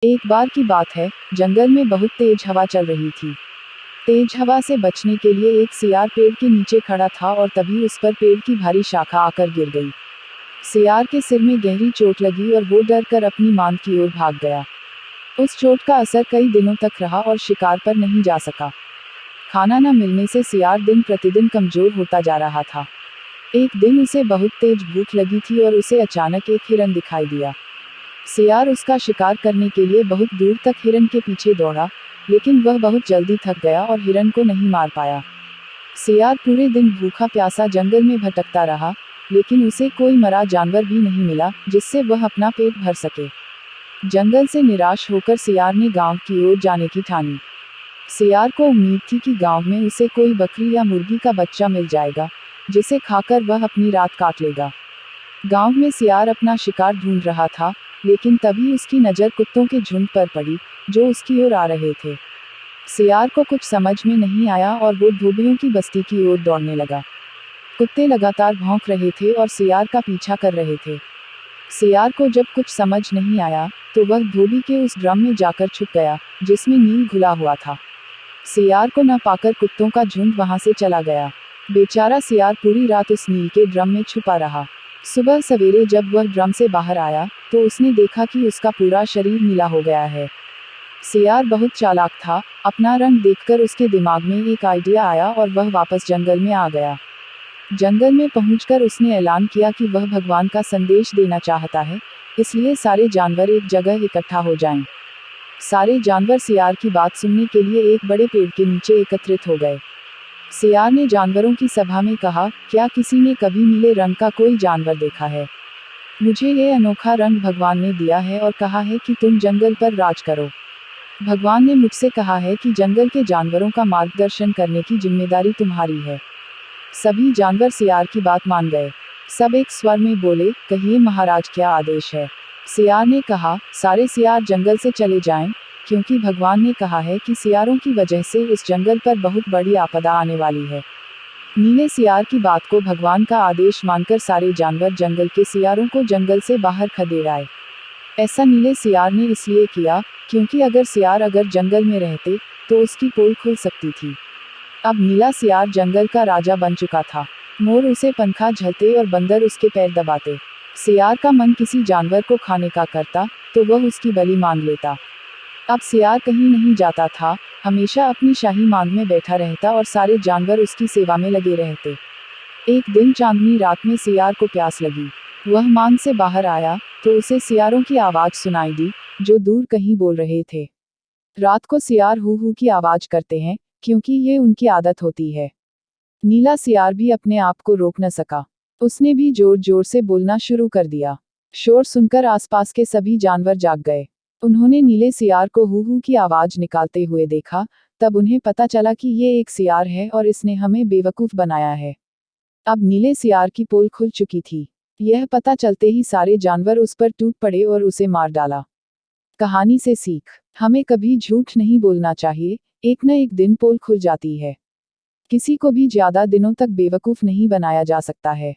एक बार की बात है, जंगल में बहुत तेज हवा चल रही थी। तेज हवा से बचने के लिए एक सियार पेड़ के नीचे खड़ा था और तभी उस पर पेड़ की भारी शाखा आकर गिर गई। सियार के सिर में गहरी चोट लगी और वो डर कर अपनी मांद की ओर भाग गया। उस चोट का असर कई दिनों तक रहा और शिकार पर नहीं जा सका। खाना न मिलने से सियार दिन प्रतिदिन कमजोर होता जा रहा था। एक दिन उसे बहुत तेज भूख लगी थी और उसे अचानक एक हिरन दिखाई दिया। सियार उसका शिकार करने के लिए बहुत दूर तक हिरन के पीछे दौड़ा, लेकिन वह बहुत जल्दी थक गया और हिरन को नहीं मार पाया। सियार पूरे दिन भूखा प्यासा जंगल में भटकता रहा, लेकिन उसे कोई मरा जानवर भी नहीं मिला जिससे वह अपना पेट भर सके। जंगल से निराश होकर सियार ने गांव की ओर जाने की ठानी। सियार को उम्मीद थी कि गांव में उसे कोई बकरी या मुर्गी का बच्चा मिल जाएगा, जिसे खाकर वह अपनी रात काट लेगा। गांव में सियार अपना शिकार ढूंढ रहा था, लेकिन तभी उसकी नज़र कुत्तों के झुंड पर पड़ी, जो उसकी ओर आ रहे थे। सियार को कुछ समझ में नहीं आया और वो धोबियों की बस्ती की ओर दौड़ने लगा। कुत्ते लगातार भौंक रहे थे और सियार का पीछा कर रहे थे। सियार को जब कुछ समझ नहीं आया, तो वह धोबी के उस ड्रम में जाकर छुप गया, जिसमें नील घुला हुआ था। सियार को न पाकर कुत्तों का झुंड वहां से चला गया। बेचारा सियार पूरी रात उस नील के ड्रम में छुपा रहा। सुबह सवेरे जब वह ड्रम से बाहर आया, तो उसने देखा कि उसका पूरा शरीर नीला हो गया है। सियार बहुत चालाक था, अपना रंग देखकर उसके दिमाग में एक आइडिया आया और वह वापस जंगल में आ गया। जंगल में पहुंचकर उसने ऐलान किया कि वह भगवान का संदेश देना चाहता है, इसलिए सारे जानवर एक जगह इकट्ठा हो जाएं। सारे जानवर सियार की बात सुनने के लिए एक बड़े पेड़ के नीचे एकत्रित हो गए। सियार ने जानवरों की सभा में कहा, क्या किसी ने कभी नीले रंग का कोई जानवर देखा है? मुझे ये अनोखा रंग भगवान ने दिया है और कहा है कि तुम जंगल पर राज करो। भगवान ने मुझसे कहा है कि जंगल के जानवरों का मार्गदर्शन करने की जिम्मेदारी तुम्हारी है। सभी जानवर सियार की बात मान गए। सब एक स्वर में बोले, कहिए महाराज, क्या आदेश है? सियार ने कहा, सारे सियार जंगल से चले जाएं, क्योंकि भगवान ने कहा है कि सियारों की वजह से इस जंगल पर बहुत बड़ी आपदा आने वाली है। नीले सियार की बात को भगवान का आदेश मानकर सारे जानवर जंगल के सियारों को जंगल से बाहर खदेड़ आए। ऐसा नीले सियार ने इसलिए किया, क्योंकि अगर सियार जंगल में रहते, तो उसकी पोल खुल सकती थी। अब नीला सियार जंगल का राजा बन चुका था। मोर उसे पंखा झलते और बंदर उसके पैर दबाते। सियार का मन किसी जानवर को खाने का करता, तो वह उसकी बलि मांग लेता। अब सियार कहीं नहीं जाता था, हमेशा अपनी शाही मांद में बैठा रहता और सारे जानवर उसकी सेवा में लगे रहते। एक दिन चांदनी रात में सियार को प्यास लगी। वह मांद से बाहर आया, तो उसे सियारों की आवाज सुनाई दी, जो दूर कहीं बोल रहे थे। रात को सियार हू हू की आवाज करते हैं, क्योंकि ये उनकी आदत होती है। नीला सियार भी अपने आप को रोक न सका। उसने भी जोर जोर से बोलना शुरू कर दिया। शोर सुनकर आसपास के सभी जानवर जाग गए। उन्होंने नीले सियार को हू हू की आवाज निकालते हुए देखा, तब उन्हें पता चला कि ये एक सियार है और इसने हमें बेवकूफ बनाया है। अब नीले सियार की पोल खुल चुकी थी। यह पता चलते ही सारे जानवर उस पर टूट पड़े और उसे मार डाला। कहानी से सीख, हमें कभी झूठ नहीं बोलना चाहिए, एक न एक दिन पोल खुल जाती है। किसी को भी ज्यादा दिनों तक बेवकूफ नहीं बनाया जा सकता है।